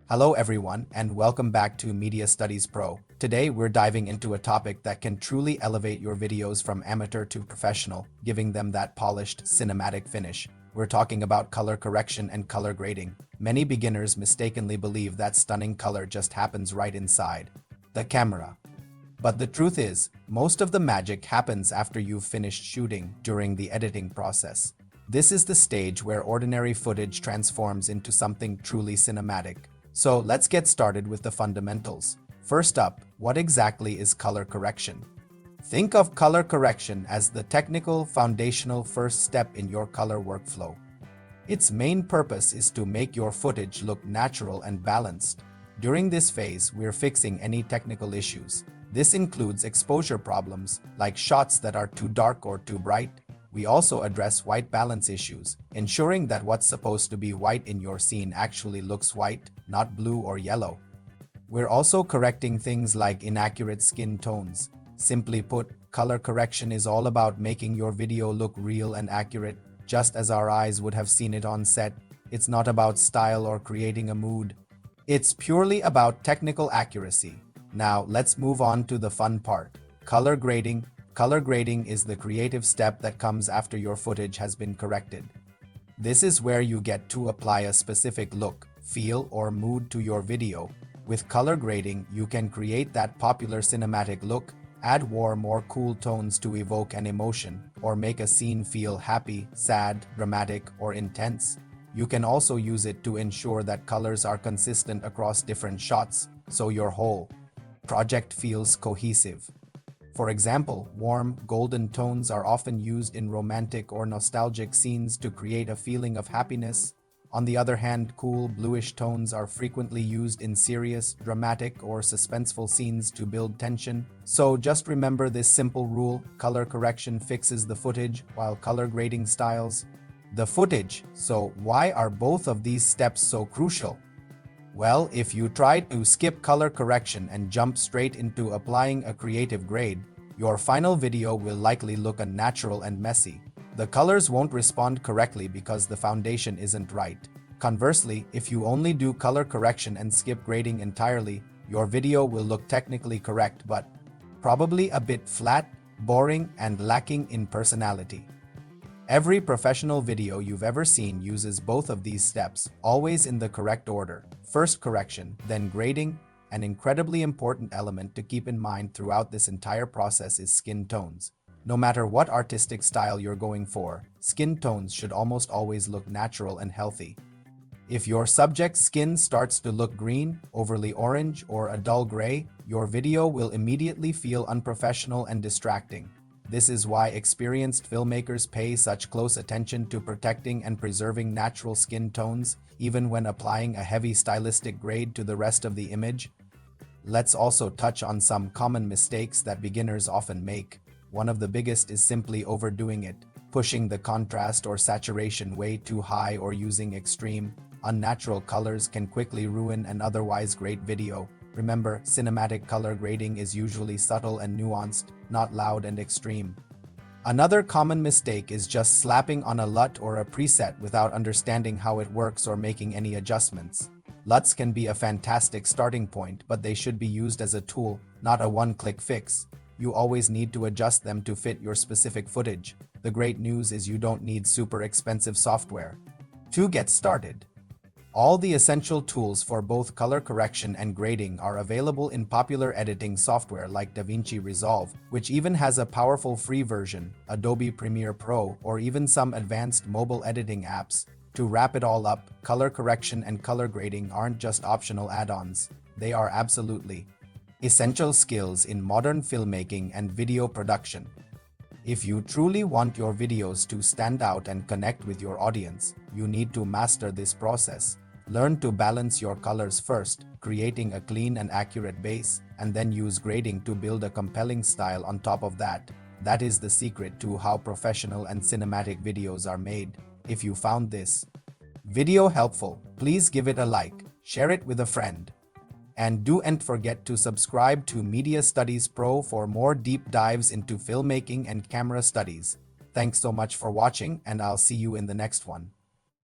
Hello everyone, and welcome back to Media Studies Pro. Today we're diving into a topic that can truly elevate your videos from amateur to professional, giving them that polished, cinematic finish. We're talking about color correction and color grading. Many beginners mistakenly believe that stunning color just happens right inside the camera. But the truth is, most of the magic happens after you've finished shooting, during the editing process. This is the stage where ordinary footage transforms into something truly cinematic. So let's get started with the fundamentals. First up, what exactly is color correction? Think of color correction as the technical, foundational first step in your color workflow. Its main purpose is to make your footage look natural and balanced. During this phase, we're fixing any technical issues. This includes exposure problems, like shots that are too dark or too bright. We also address white balance issues, ensuring that what's supposed to be white in your scene actually looks white, not blue or yellow. We're also correcting things like inaccurate skin tones. Simply put, color correction is all about making your video look real and accurate, just as our eyes would have seen it on set. It's not about style or creating a mood. It's purely about technical accuracy. Now, let's move on to the fun part, color grading. Color grading is the creative step that comes after your footage has been corrected. This is where you get to apply a specific look, feel, or mood to your video. With color grading, you can create that popular cinematic look, add warm or cool tones to evoke an emotion, or make a scene feel happy, sad, dramatic, or intense. You can also use it to ensure that colors are consistent across different shots, so your whole project feels cohesive. For example, warm, golden tones are often used in romantic or nostalgic scenes to create a feeling of happiness. On the other hand, cool, bluish tones are frequently used in serious, dramatic, or suspenseful scenes to build tension. So just remember this simple rule: color correction fixes the footage, while color grading styles the footage. So why are both of these steps so crucial? Well, if you try to skip color correction and jump straight into applying a creative grade, your final video will likely look unnatural and messy. The colors won't respond correctly because the foundation isn't right. Conversely, if you only do color correction and skip grading entirely, your video will look technically correct but probably a bit flat, boring, and lacking in personality. Every professional video you've ever seen uses both of these steps, always in the correct order. First correction, then grading. An incredibly important element to keep in mind throughout this entire process is skin tones. No matter what artistic style you're going for, skin tones should almost always look natural and healthy. If your subject's skin starts to look green, overly orange, or a dull gray, your video will immediately feel unprofessional and distracting. This is why experienced filmmakers pay such close attention to protecting and preserving natural skin tones, even when applying a heavy stylistic grade to the rest of the image. Let's also touch on some common mistakes that beginners often make. One of the biggest is simply overdoing it, pushing the contrast or saturation way too high or using extreme, unnatural colors can quickly ruin an otherwise great video. Remember, cinematic color grading is usually subtle and nuanced, not loud and extreme. Another common mistake is just slapping on a LUT or a preset without understanding how it works or making any adjustments. LUTs can be a fantastic starting point, but they should be used as a tool, not a one-click fix. You always need to adjust them to fit your specific footage. The great news is you don't need super expensive software to get started. All the essential tools for both color correction and grading are available in popular editing software like DaVinci Resolve, which even has a powerful free version, Adobe Premiere Pro, or even some advanced mobile editing apps. To wrap it all up, color correction and color grading aren't just optional add-ons. They are absolutely essential skills in modern filmmaking and video production. If you truly want your videos to stand out and connect with your audience, you need to master this process. Learn to balance your colors first, creating a clean and accurate base, and then use grading to build a compelling style on top of that. That is the secret to how professional and cinematic videos are made. If you found this video helpful, please give it a like, share it with a friend, and don't forget to subscribe to Media Studies Pro for more deep dives into filmmaking and camera studies. Thanks so much for watching, and I'll see you in the next one.